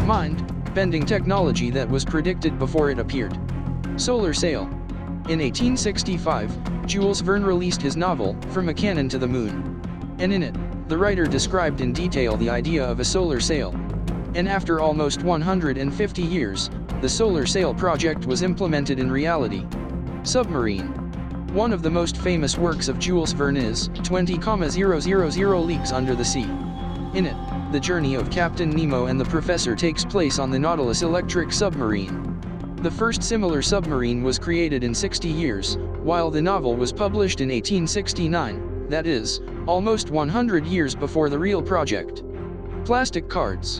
mind-bending technology that was predicted before it appeared. Solar sail. In 1865, Jules Verne released his novel, From a Cannon to the Moon. And in it, the writer described in detail the idea of a solar sail. And after almost 150 years, the solar sail project was implemented in reality. Submarine. One of the most famous works of Jules Verne is 20,000 Leagues Under the Sea. In it, the journey of Captain Nemo and the Professor takes place on the Nautilus electric submarine. The first similar submarine was created in 60 years, while the novel was published in 1869, that is, almost 100 years before the real project. Plastic cards.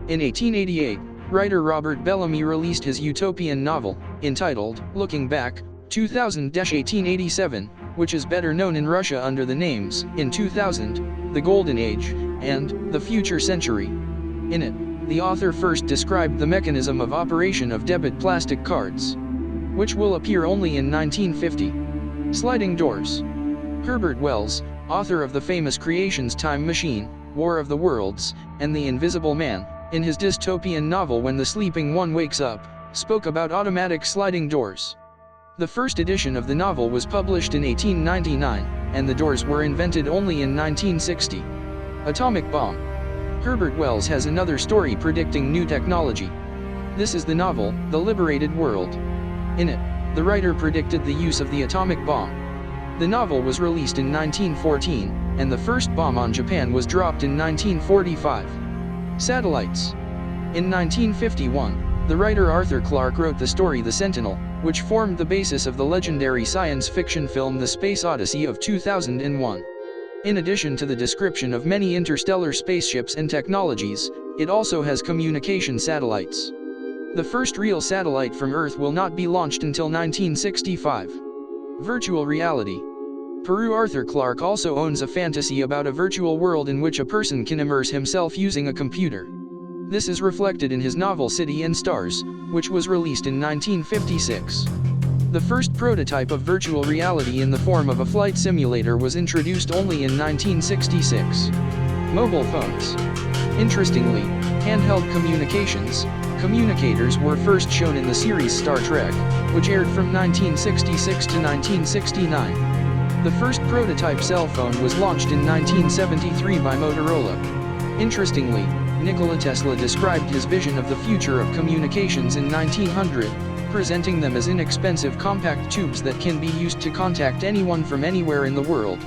In 1888, writer Robert Bellamy released his utopian novel, entitled Looking Back, 2000-1887, which is better known in Russia under the names, In 2000, The Golden Age, and The Future Century. In it, the author first described the mechanism of operation of debit plastic cards, which will appear only in 1950. Sliding doors. Herbert Wells, author of the famous creations Time Machine, War of the Worlds, and The Invisible Man, in his dystopian novel When the Sleeping One Wakes Up, spoke about automatic sliding doors. The first edition of the novel was published in 1899, and the doors were invented only in 1960. Atomic bomb. Herbert Wells has another story predicting new technology. This is the novel, The Liberated World. In it, the writer predicted the use of the atomic bomb. The novel was released in 1914, and the first bomb on Japan was dropped in 1945. Satellites. In 1951, the writer Arthur Clarke wrote the story The Sentinel, which formed the basis of the legendary science fiction film The Space Odyssey of 2001. In addition to the description of many interstellar spaceships and technologies, it also has communication satellites. The first real satellite from Earth will not be launched until 1965. Virtual reality. Peru Arthur Clarke also owns a fantasy about a virtual world in which a person can immerse himself using a computer. This is reflected in his novel City and Stars, which was released in 1956. The first prototype of virtual reality in the form of a flight simulator was introduced only in 1966. Mobile phones. Interestingly, handheld communicators were first shown in the series Star Trek, which aired from 1966 to 1969. The first prototype cell phone was launched in 1973 by Motorola. Interestingly, Nikola Tesla described his vision of the future of communications in 1900, presenting them as inexpensive compact tubes that can be used to contact anyone from anywhere in the world.